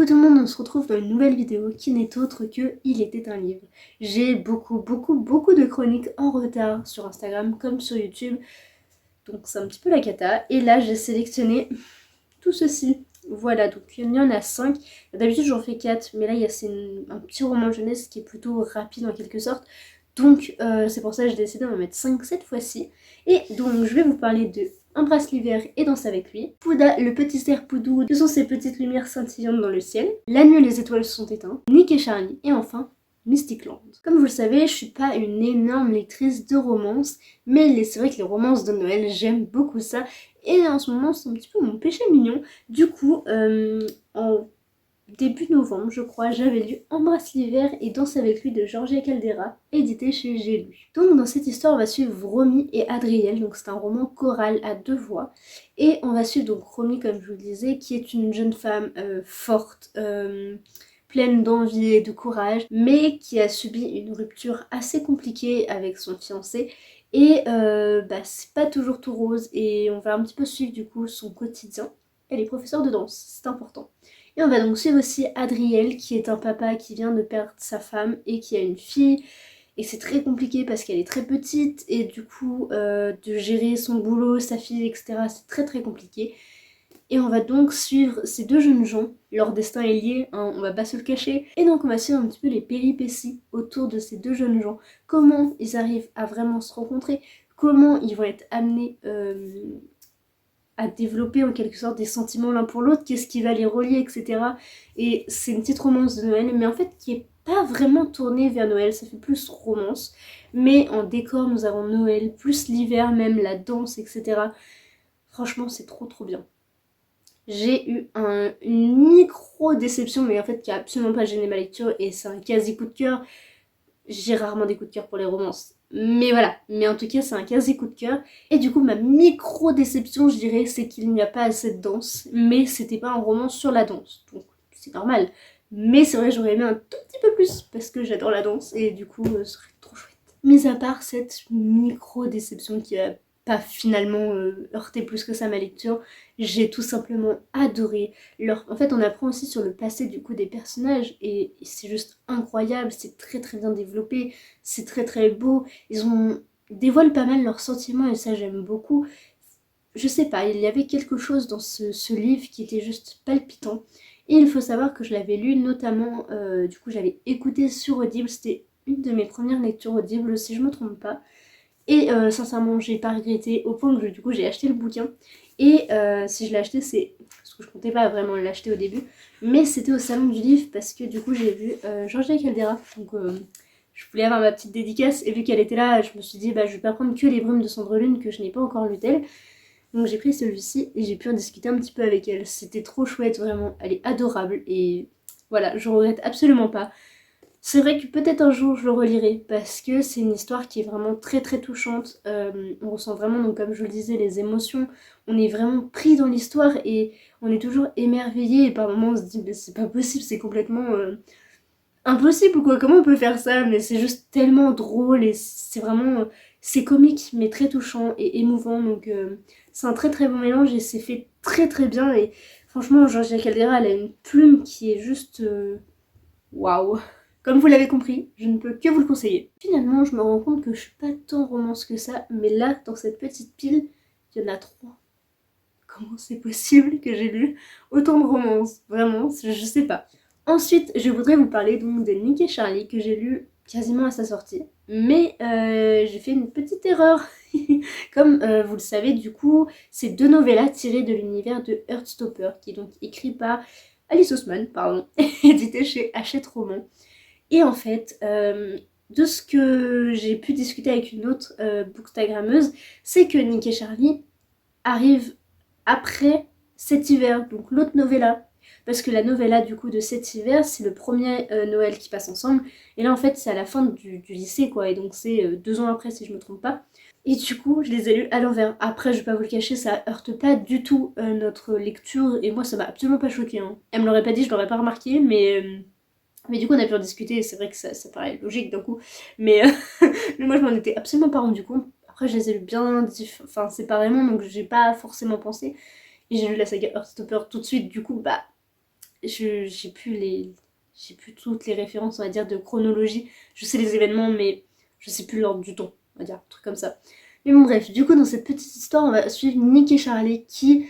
Coucou tout le monde, on se retrouve dans une nouvelle vidéo qui n'est autre que Il était un livre. J'ai beaucoup de chroniques en retard sur Instagram comme sur YouTube, donc c'est un petit peu la cata. Et là j'ai sélectionné tout ceci. Voilà, donc il y en a 5. D'habitude j'en fais 4, mais là il y a un petit roman jeunesse qui est plutôt rapide en quelque sorte. Donc c'est pour ça que j'ai décidé d'en mettre 5 cette fois-ci. Et donc je vais vous parler de Embrasse l'hiver et danse avec lui, Pouda, le petit cerf Poudou, que sont ces petites lumières scintillantes dans le ciel, La nuit les étoiles se sont éteintes, Nick et Charlie, et enfin Mystic Land. Comme vous le savez, je suis pas une énorme lectrice de romances, mais c'est vrai que les romances de Noël, j'aime beaucoup ça, et en ce moment c'est un petit peu mon péché mignon. Du coup, en début novembre, je crois, j'avais lu Embrasse l'hiver et danse avec lui de Georgia Caldera, édité chez J'ai lu. Donc dans cette histoire, on va suivre Romy et Adriel, donc c'est un roman choral à 2 voix. Et on va suivre donc Romy, comme je vous le disais, qui est une jeune femme forte, pleine d'envie et de courage, mais qui a subi une rupture assez compliquée avec son fiancé. Et c'est pas toujours tout rose, et on va un petit peu suivre du coup son quotidien. Elle est professeure de danse, c'est important. Et on va donc suivre aussi Adriel, qui est un papa qui vient de perdre sa femme et qui a une fille. Et c'est très compliqué parce qu'elle est très petite et du coup de gérer son boulot, sa fille, etc. c'est très compliqué. Et on va donc suivre ces deux jeunes gens, leur destin est lié, hein, on va pas se le cacher. Et donc on va suivre un petit peu les péripéties autour de ces deux jeunes gens, comment ils arrivent à vraiment se rencontrer, comment ils vont être amenés à développer en quelque sorte des sentiments l'un pour l'autre, qu'est-ce qui va les relier, etc. Et c'est une petite romance de Noël, mais en fait qui est pas vraiment tournée vers Noël, ça fait plus romance. Mais en décor, nous avons Noël, plus l'hiver même, la danse, etc. Franchement, c'est trop bien. J'ai eu une micro-déception, mais en fait qui a absolument pas gêné ma lecture, et c'est un quasi coup de cœur. J'ai rarement des coups de cœur pour les romances. Mais voilà, mais en tout cas c'est un quasi coup de cœur. Et du coup ma micro déception je dirais c'est qu'il n'y a pas assez de danse. Mais c'était pas un roman sur la danse. Donc c'est normal. Mais c'est vrai j'aurais aimé un tout petit peu plus parce que j'adore la danse et du coup ce serait trop chouette. Mis à part cette micro déception qui a pas finalement heurté plus que ça ma lecture, j'ai tout simplement adoré. En fait on apprend aussi sur le passé du coup des personnages et c'est juste incroyable, c'est très bien développé, c'est très beau, dévoilent pas mal leurs sentiments et ça j'aime beaucoup. Je sais pas, il y avait quelque chose dans ce livre qui était juste palpitant. Et il faut savoir que je l'avais lu notamment, du coup j'avais écouté sur Audible, c'était une de mes premières lectures Audible si je me trompe pas. Et sincèrement, j'ai pas regretté au point que du coup j'ai acheté le bouquin. Et si je l'ai acheté, c'est parce que je comptais pas vraiment l'acheter au début, mais c'était au salon du livre parce que du coup j'ai vu Georgia Caldera. Donc je voulais avoir ma petite dédicace et vu qu'elle était là, je me suis dit bah je vais pas prendre que les brumes de Cendre Lune que je n'ai pas encore lu d'elle. Donc j'ai pris celui-ci et j'ai pu en discuter un petit peu avec elle. C'était trop chouette, vraiment. Elle est adorable et voilà, je regrette absolument pas. C'est vrai que peut-être un jour je le relirai parce que c'est une histoire qui est vraiment très touchante. On ressent vraiment, donc comme je le disais, les émotions. On est vraiment pris dans l'histoire et on est toujours émerveillé. Et par moments on se dit mais c'est pas possible, c'est complètement impossible ou quoi. Comment on peut faire ça? Mais c'est juste tellement drôle et c'est vraiment c'est comique mais très touchant et émouvant. Donc c'est un très bon mélange et c'est fait très bien. Et franchement, Georgia Caldera, elle a une plume qui est juste waouh. Comme vous l'avez compris, je ne peux que vous le conseiller. Finalement, je me rends compte que je suis pas tant romance que ça, mais là, dans cette petite pile, il y en a 3. Comment c'est possible que j'ai lu autant de romances? Vraiment, je sais pas. Ensuite, je voudrais vous parler donc de Nick et Charlie que j'ai lu quasiment à sa sortie. Mais j'ai fait une petite erreur. Comme vous le savez, du coup, c'est 2 novellas tirées de l'univers de Heartstopper, qui est donc écrit par Alice Oseman, pardon, édité chez Hachette Roman. Et en fait, de ce que j'ai pu discuter avec une autre bookstagrammeuse, c'est que Nick et Charlie arrivent après cet hiver, donc l'autre novella. Parce que la novella du coup de cet hiver, c'est le premier Noël qui passe ensemble. Et là en fait c'est à la fin du lycée quoi, et donc c'est 2 ans après si je me trompe pas. Et du coup je les ai lus à l'envers. Après je vais pas vous le cacher, ça heurte pas du tout notre lecture, et moi ça m'a absolument pas choqué. Hein. Elle me l'aurait pas dit, je l'aurais pas remarqué, mais du coup on a pu en discuter, et c'est vrai que ça paraît logique d'un coup. Mais, mais moi je m'en étais absolument pas rendu compte. Après je les ai lus bien séparément, donc j'ai pas forcément pensé. Et j'ai lu la saga Heartstopper tout de suite, du coup bah j'ai plus toutes les références, on va dire, de chronologie. Je sais les événements, mais je sais plus l'ordre du temps, on va dire, un truc comme ça. Mais bon, bref, du coup, dans cette petite histoire, on va suivre Nick et Charlie qui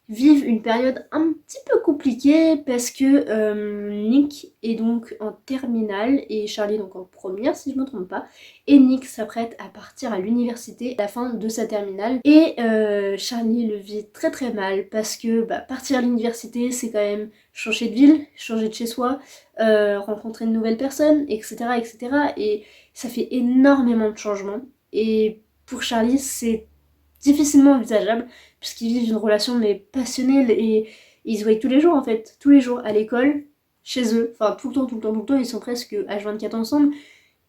vivent une période un petit peu compliquée parce que Nick est donc en terminale et Charlie donc en première si je me trompe pas, et Nick s'apprête à partir à l'université à la fin de sa terminale et Charlie le vit très très mal parce que partir à l'université c'est quand même changer de ville, changer de chez soi, rencontrer de nouvelles personnes, etc., etc., et ça fait énormément de changements et pour Charlie c'est difficilement envisageable puisqu'ils vivent une relation mais passionnelle et ils se voient tous les jours en fait, tous les jours à l'école, chez eux, enfin tout le temps, tout le temps, tout le temps, ils sont presque H24 ensemble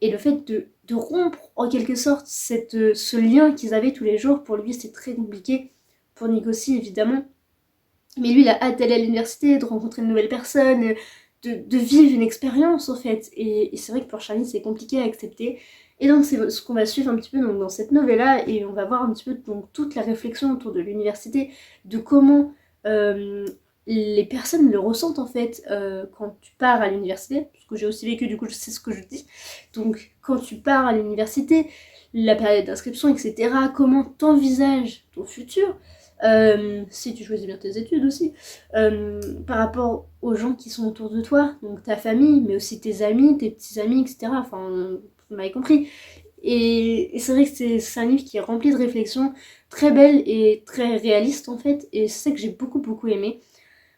et le fait de rompre en quelque sorte ce lien qu'ils avaient tous les jours, pour lui c'est très compliqué, pour Nick aussi évidemment, mais lui il a hâte d'aller à l'université, de rencontrer de nouvelles personnes, de vivre une expérience en fait, et c'est vrai que pour Charlie c'est compliqué à accepter. Et donc c'est ce qu'on va suivre un petit peu donc, dans cette novella, et on va voir un petit peu donc, toute la réflexion autour de l'université, de comment les personnes le ressentent en fait quand tu pars à l'université, parce que j'ai aussi vécu, du coup je sais ce que je dis. Donc quand tu pars à l'université, la période d'inscription, etc., comment t'envisages ton futur, si tu choisis bien tes études aussi, par rapport aux gens qui sont autour de toi, donc ta famille, mais aussi tes amis, tes petits amis, etc. Enfin, vous m'avez compris. Et c'est vrai que c'est un livre qui est rempli de réflexions, très belle et très réaliste en fait, et c'est ça que j'ai beaucoup beaucoup aimé.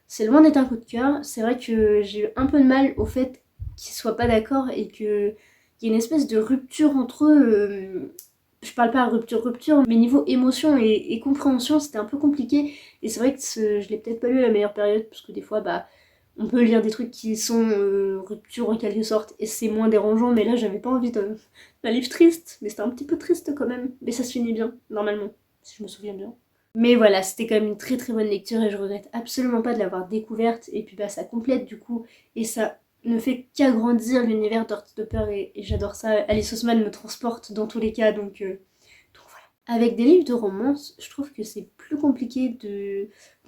C'est loin d'être un coup de cœur, c'est vrai que j'ai eu un peu de mal au fait qu'ils soient pas d'accord et qu'il y ait une espèce de rupture entre eux. Je parle pas rupture, mais niveau émotion et compréhension, c'était un peu compliqué. Et c'est vrai que je l'ai peut-être pas lu à la meilleure période, parce que des fois, on peut lire des trucs qui sont rupture en quelque sorte, et c'est moins dérangeant, mais là, j'avais pas envie d'un livre triste, mais c'était un petit peu triste quand même. Mais ça se finit bien, normalement, si je me souviens bien. Mais voilà, c'était quand même une très très bonne lecture et je regrette absolument pas de l'avoir découverte. Et puis ça complète du coup, et ça ne fait qu'agrandir l'univers d'Heartstopper, et j'adore ça. Alice Oseman me transporte dans tous les cas, donc voilà. Avec des livres de romance, je trouve que c'est plus compliqué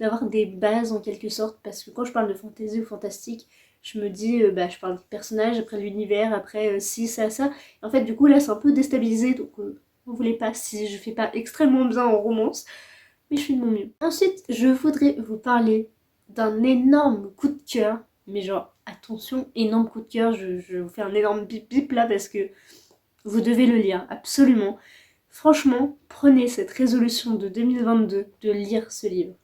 d'avoir des bases en quelque sorte, parce que quand je parle de fantasy ou fantastique, je me dis, je parle des personnages, après l'univers, après ci, ça, ça. Et en fait, du coup, là, c'est un peu déstabilisé, donc on voulait pas, si je fais pas extrêmement bien en romance, mais je fais de mon mieux. Ensuite, je voudrais vous parler d'un énorme coup de cœur, mais genre, attention, énorme coup de cœur, je vous fais un énorme bip bip là parce que vous devez le lire, absolument. Franchement, prenez cette résolution de 2022 de lire ce livre.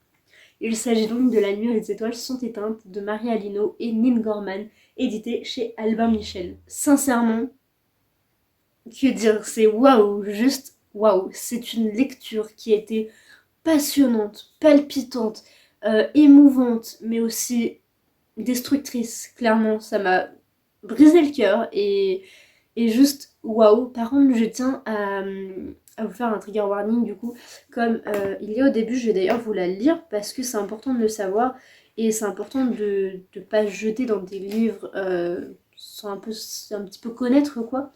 Il s'agit donc de La nuit où les étoiles sont éteintes de Marie Alino et Nin Gorman, édité chez Albin Michel. Sincèrement, que dire, c'est waouh, juste waouh. C'est une lecture qui a été passionnante, palpitante, émouvante, mais aussi destructrice. Clairement, ça m'a brisé le cœur et juste waouh. Par contre, je tiens à vous faire un trigger warning du coup, comme il y a au début, je vais d'ailleurs vous la lire parce que c'est important de le savoir et c'est important de ne pas jeter dans des livres sans un petit peu connaître quoi.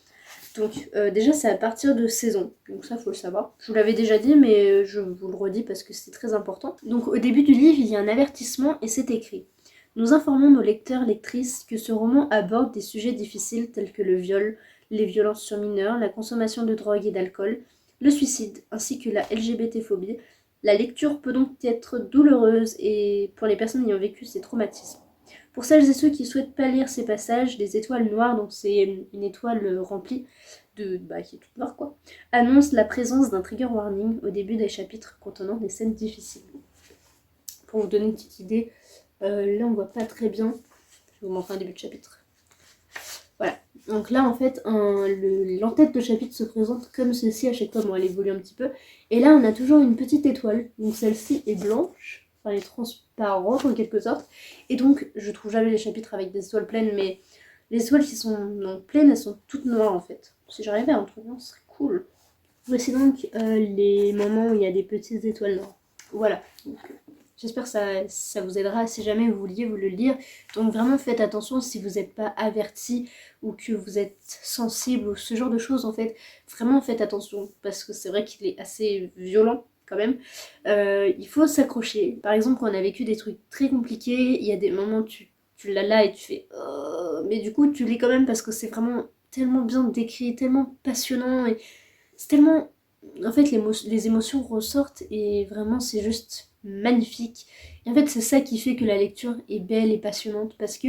Donc déjà c'est à partir de saison, donc ça faut le savoir. Je vous l'avais déjà dit mais je vous le redis parce que c'est très important. Donc au début du livre il y a un avertissement et c'est écrit: nous informons nos lecteurs lectrices que ce roman aborde des sujets difficiles tels que le viol, les violences sur mineurs, la consommation de drogue et d'alcool, le suicide ainsi que la LGBT-phobie. La lecture peut donc être douloureuse et pour les personnes ayant vécu ces traumatismes. Pour celles et ceux qui souhaitent pas lire ces passages, les étoiles noires, donc c'est une étoile remplie qui est toute noire quoi, annonce la présence d'un trigger warning au début des chapitres contenant des scènes difficiles. Pour vous donner une petite idée, là on voit pas très bien, je vais vous montrer un début de chapitre. Voilà, donc là en fait l'entête de chapitre se présente comme ceci à chaque fois, bon elle évolue un petit peu, et là on a toujours une petite étoile, donc celle-ci est blanche, enfin elle est transparente en quelque sorte, et donc je trouve jamais les chapitres avec des étoiles pleines, mais les étoiles qui sont donc pleines elles sont toutes noires en fait. Si j'arrivais à en trouver un, ce serait cool. Voici donc les moments où il y a des petites étoiles noires. Voilà, donc, j'espère que ça vous aidera si jamais vous vouliez vous le lire. Donc vraiment faites attention si vous n'êtes pas averti ou que vous êtes sensible ou ce genre de choses en fait. Vraiment faites attention parce que c'est vrai qu'il est assez violent quand même, il faut s'accrocher. Par exemple, quand on a vécu des trucs très compliqués, il y a des moments où tu l'as là et tu fais mais du coup tu lis quand même parce que c'est vraiment tellement bien décrit, tellement passionnant et c'est tellement... En fait, les émotions ressortent et vraiment, c'est juste magnifique. Et en fait, c'est ça qui fait que la lecture est belle et passionnante parce que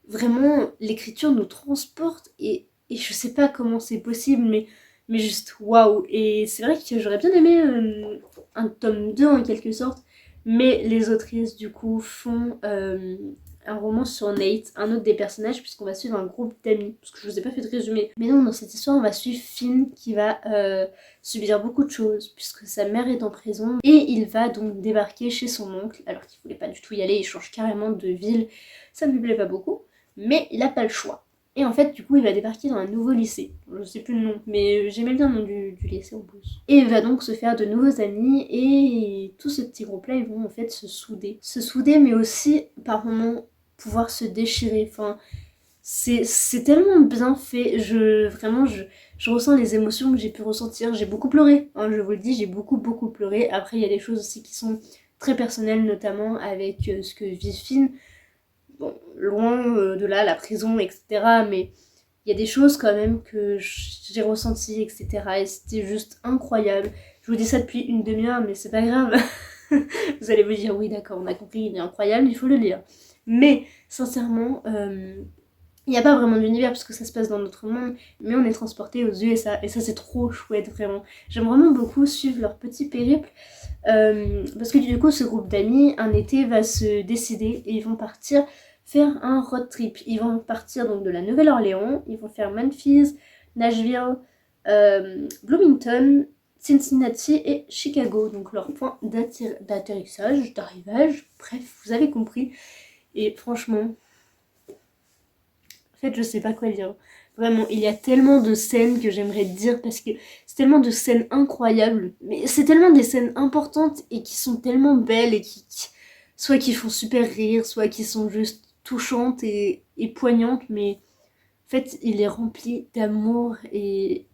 vraiment, l'écriture nous transporte et je sais pas comment c'est possible, mais juste waouh. Et c'est vrai que j'aurais bien aimé un tome 2 en quelque sorte, mais les autrices du coup font un roman sur Nate, un autre des personnages, puisqu'on va suivre un groupe d'amis, parce que je vous ai pas fait de résumé. Mais non, dans cette histoire, on va suivre Finn qui va subir beaucoup de choses, puisque sa mère est en prison, et il va donc débarquer chez son oncle, alors qu'il voulait pas du tout y aller, il change carrément de ville, ça ne lui plaît pas beaucoup, mais il a pas le choix. Et en fait, du coup, il va débarquer dans un nouveau lycée. Je sais plus le nom, mais j'aimais bien le nom du lycée en plus. Et il va donc se faire de nouveaux amis, et tout ce petit groupe-là, ils vont en fait se souder. Se souder, mais aussi, par moments, pouvoir se déchirer. Enfin, c'est tellement bien fait. Je ressens les émotions que j'ai pu ressentir. J'ai beaucoup pleuré, hein, je vous le dis, j'ai beaucoup pleuré. Après, il y a des choses aussi qui sont très personnelles, notamment avec ce que vit Finn. Bon, loin de là, la prison, etc. Mais il y a des choses quand même que j'ai ressenties, etc. Et c'était juste incroyable. Je vous dis ça depuis une demi-heure, mais c'est pas grave. Vous allez vous dire, oui, d'accord, on a compris, il est incroyable, il faut le lire. Mais, sincèrement, il n'y a pas vraiment d'univers parce que ça se passe dans notre monde, mais on est transporté aux USA et ça c'est trop chouette vraiment. J'aime vraiment beaucoup suivre leur petit périple parce que du coup ce groupe d'amis un été va se décider et ils vont partir faire un road trip. Ils vont partir donc de la Nouvelle-Orléans, ils vont faire Memphis, Nashville, Bloomington, Cincinnati et Chicago, donc leur point d'atterrissage, d'arrivage, bref, vous avez compris. Et franchement, en fait, je sais pas quoi dire. Vraiment, il y a tellement de scènes que j'aimerais dire parce que c'est tellement de scènes incroyables. Mais c'est tellement des scènes importantes et qui sont tellement belles et soit qui font super rire, soit qui sont juste touchantes et poignantes. Mais en fait, il est rempli d'amour et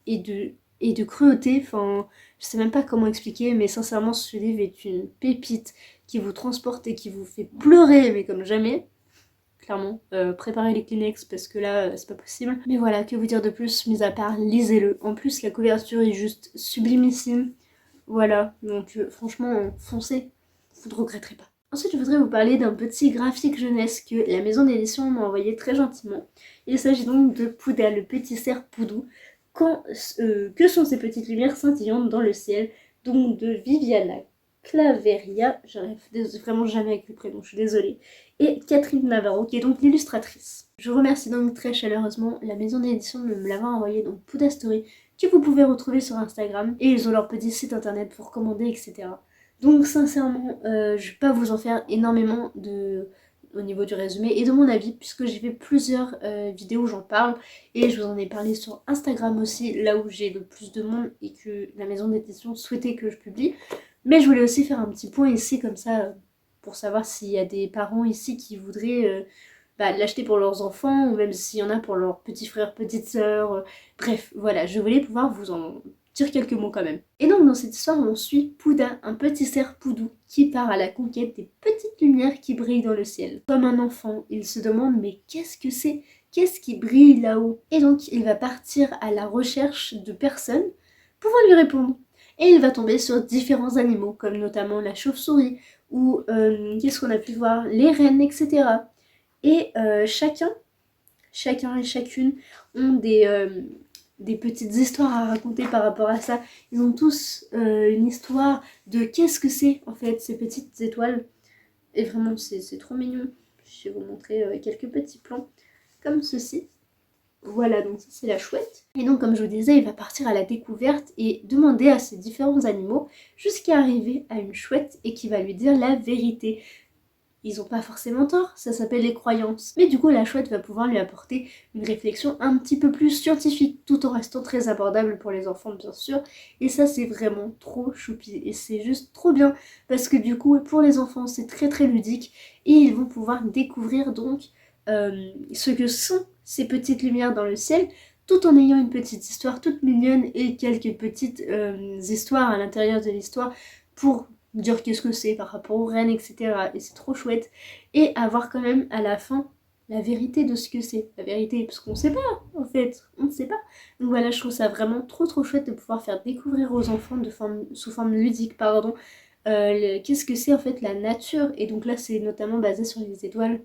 de cruauté. Enfin, je sais même pas comment expliquer, mais sincèrement, ce livre est une pépite qui vous transporte et qui vous fait pleurer, mais comme jamais. Clairement, préparez les Kleenex parce que là, c'est pas possible. Mais voilà, que vous dire de plus, mis à part, lisez-le. En plus, la couverture est juste sublimissime. Voilà, donc franchement, foncez, vous ne regretterez pas. Ensuite, je voudrais vous parler d'un petit graphique jeunesse que la maison d'édition m'a envoyé très gentiment. Il s'agit donc de Pouda, le petit cerf Poudou. Que sont ces petites lumières scintillantes dans le ciel? Donc de Viviana Claveria, j'arrive vraiment jamais avec le prénom, je suis désolée, et Catherine Navarro, qui est donc l'illustratrice. Je remercie donc très chaleureusement la maison d'édition de me l'avoir envoyé, donc Pouda Story, que vous pouvez retrouver sur Instagram, et ils ont leur petit site internet pour commander, etc. Donc sincèrement, je vais pas vous en faire énormément au niveau du résumé et de mon avis, puisque j'ai fait plusieurs vidéos où j'en parle, et je vous en ai parlé sur Instagram aussi, là où j'ai le plus de monde et que la maison d'édition souhaitait que je publie. Mais je voulais aussi faire un petit point ici, comme ça, pour savoir s'il y a des parents ici qui voudraient l'acheter pour leurs enfants, ou même s'il y en a pour leurs petits frères, petites sœurs. Bref, voilà, je voulais pouvoir vous en dire quelques mots quand même. Et donc dans cette histoire, on suit Pouda, un petit cerf poudou, qui part à la conquête des petites lumières qui brillent dans le ciel. Comme un enfant, il se demande mais qu'est-ce que c'est? Qu'est-ce qui brille là-haut? Et donc il va partir à la recherche de personnes pouvant lui répondre. Et il va tomber sur différents animaux, comme notamment la chauve-souris, ou qu'est-ce qu'on a pu voir, les rennes, etc. Et chacun et chacune ont des petites histoires à raconter par rapport à ça. Ils ont tous une histoire de qu'est-ce que c'est en fait ces petites étoiles. Et vraiment c'est trop mignon. Je vais vous montrer quelques petits plans comme ceci. Voilà, donc ça c'est la chouette. Et donc comme je vous disais, il va partir à la découverte et demander à ces différents animaux jusqu'à arriver à une chouette et qui va lui dire la vérité. Ils ont pas forcément tort, ça s'appelle les croyances. Mais du coup la chouette va pouvoir lui apporter une réflexion un petit peu plus scientifique, tout en restant très abordable pour les enfants bien sûr. Et ça c'est vraiment trop choupi et c'est juste trop bien parce que du coup pour les enfants c'est très ludique et ils vont pouvoir découvrir donc ce que sont ces petites lumières dans le ciel, mais aussi tout en ayant une petite histoire toute mignonne et quelques petites histoires à l'intérieur de l'histoire pour dire qu'est-ce que c'est par rapport aux reines, etc. Et c'est trop chouette. Et avoir quand même à la fin la vérité de ce que c'est. La vérité, parce qu'on sait pas, en fait, on ne sait pas. Donc voilà, je trouve ça vraiment trop chouette de pouvoir faire découvrir aux enfants sous forme ludique, pardon, qu'est-ce que c'est en fait la nature. Et donc là, c'est notamment basé sur les étoiles,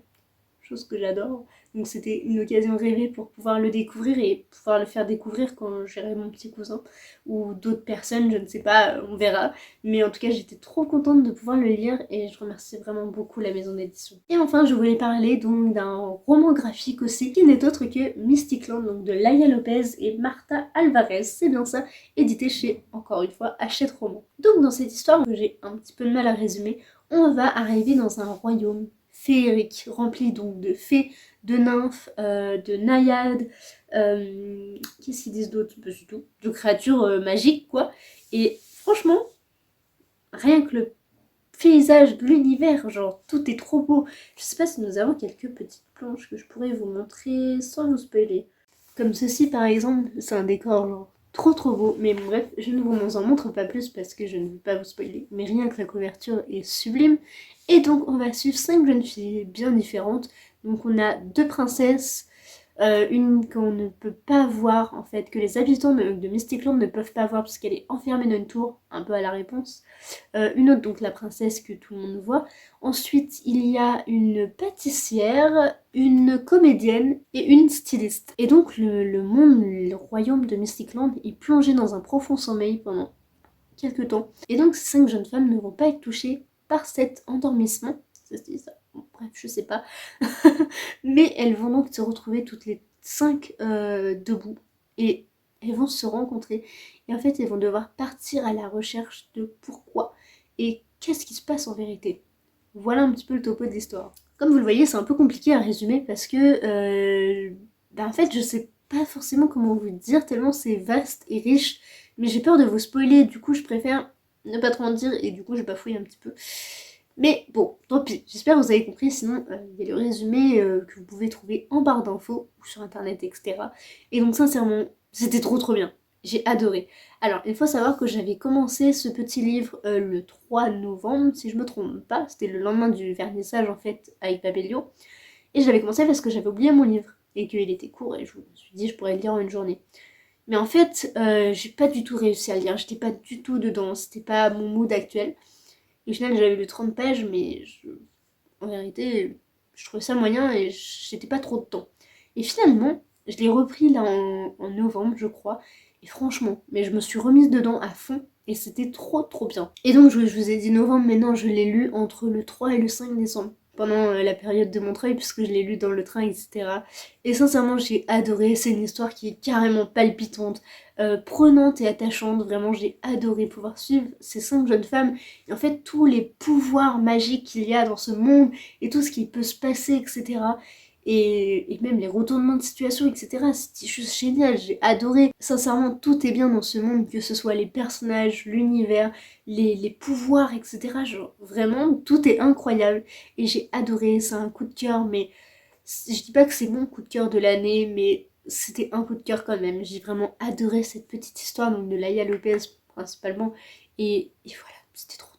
chose que j'adore. Donc c'était une occasion rêvée pour pouvoir le découvrir et pouvoir le faire découvrir quand j'irai mon petit cousin ou d'autres personnes, je ne sais pas, on verra. Mais en tout cas, j'étais trop contente de pouvoir le lire et je remercie vraiment beaucoup la maison d'édition. Et enfin, je voulais parler donc d'un roman graphique aussi qui n'est autre que Mysticland, donc de Laia Lopez et Marta Alvarez, c'est bien ça, édité chez, encore une fois, Hachette Roman. Donc dans cette histoire que j'ai un petit peu de mal à résumer, on va arriver dans un royaume féerique, rempli donc de fées, de nymphes, de naïades, qu'est-ce qu'ils disent d'autre? Pas du tout. De créatures magiques, quoi. Et franchement, rien que le paysage de l'univers, genre tout est trop beau. Je sais pas si nous avons quelques petites planches que je pourrais vous montrer sans vous spoiler. Comme ceci par exemple, c'est un décor genre trop beau, mais bref, je ne vous en montre pas plus parce que je ne veux pas vous spoiler, mais rien que la couverture est sublime. Et donc on va suivre 5 jeunes filles bien différentes. Donc on a 2 princesses, une qu'on ne peut pas voir en fait, que les habitants de Mysticland ne peuvent pas voir parce qu'elle est enfermée dans une tour, un peu à la réponse. Une autre, donc la princesse que tout le monde voit. Ensuite, il y a une pâtissière, une comédienne et une styliste. Et donc le monde, le royaume de Mysticland est plongé dans un profond sommeil pendant quelques temps. Et donc ces 5 jeunes femmes ne vont pas être touchées par cet endormissement. Ça se dit ça. Bon, bref, je sais pas. Mais elles vont donc se retrouver toutes les 5 debout et elles vont se rencontrer. Et en fait, elles vont devoir partir à la recherche de pourquoi et qu'est-ce qui se passe en vérité. Voilà un petit peu le topo de l'histoire. Comme vous le voyez, c'est un peu compliqué à résumer parce que, en fait, je sais pas forcément comment vous dire tellement c'est vaste et riche. Mais j'ai peur de vous spoiler, du coup je préfère ne pas trop en dire et du coup je bafouille un petit peu. Mais bon, tant pis, j'espère que vous avez compris, sinon il y a le résumé que vous pouvez trouver en barre d'infos ou sur internet, etc. Et donc sincèrement, c'était trop bien, j'ai adoré. Alors, il faut savoir que j'avais commencé ce petit livre le 3 novembre, si je me trompe pas, c'était le lendemain du vernissage en fait avec Babelio. Et j'avais commencé parce que j'avais oublié mon livre et qu'il était court et je me suis dit je pourrais le lire en une journée. Mais en fait, j'ai pas du tout réussi à le lire, j'étais pas du tout dedans, c'était pas mon mood actuel. Et au final, j'avais lu 30 pages, mais en vérité, je trouvais ça moyen et j'étais pas trop dedans. Et finalement, je l'ai repris là en novembre, je crois, et franchement, mais je me suis remise dedans à fond. Et c'était trop bien. Et donc je vous ai dit novembre, mais non, je l'ai lu entre le 3 et le 5 décembre. Pendant la période de Montreuil, puisque je l'ai lu dans le train, etc. Et sincèrement, j'ai adoré. C'est une histoire qui est carrément palpitante, prenante et attachante. Vraiment, j'ai adoré pouvoir suivre ces 5 jeunes femmes. Et en fait, tous les pouvoirs magiques qu'il y a dans ce monde, et tout ce qui peut se passer, etc. Et même les retournements de situation, etc. C'était juste génial, j'ai adoré. Sincèrement, tout est bien dans ce monde, que ce soit les personnages, l'univers, les pouvoirs, etc. Genre, vraiment, tout est incroyable. Et j'ai adoré, c'est un coup de cœur, mais je dis pas que c'est mon coup de cœur de l'année, mais c'était un coup de cœur quand même. J'ai vraiment adoré cette petite histoire, donc de Laia Lopez principalement. Et voilà, c'était trop.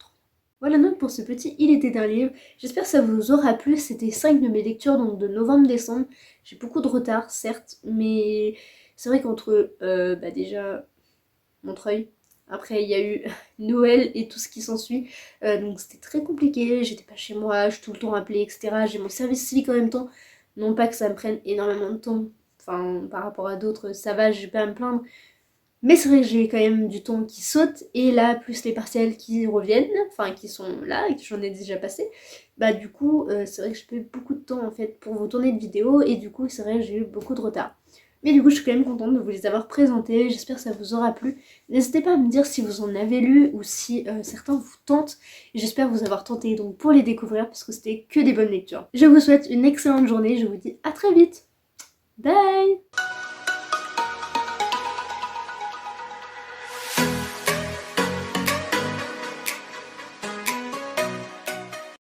Voilà donc pour ce petit Il était un livre. J'espère que ça vous aura plu. C'était 5 de mes lectures donc de novembre-décembre. J'ai beaucoup de retard, certes, mais c'est vrai qu'entre déjà Montreuil, après il y a eu Noël et tout ce qui s'ensuit, donc c'était très compliqué. J'étais pas chez moi, je suis tout le temps appelée, etc. J'ai mon service civique en même temps. Non pas que ça me prenne énormément de temps, enfin par rapport à d'autres, ça va, je vais pas à me plaindre. Mais c'est vrai que j'ai quand même du temps qui saute, et là, plus les partiels qui reviennent, enfin qui sont là, et que j'en ai déjà passé, bah du coup, c'est vrai que j'ai pas eu beaucoup de temps en fait pour vous tourner de vidéos, et du coup, c'est vrai que j'ai eu beaucoup de retard. Mais du coup, je suis quand même contente de vous les avoir présentés, j'espère que ça vous aura plu. N'hésitez pas à me dire si vous en avez lu, ou si certains vous tentent, et j'espère vous avoir tenté donc pour les découvrir, parce que c'était que des bonnes lectures. Je vous souhaite une excellente journée, je vous dis à très vite. Bye!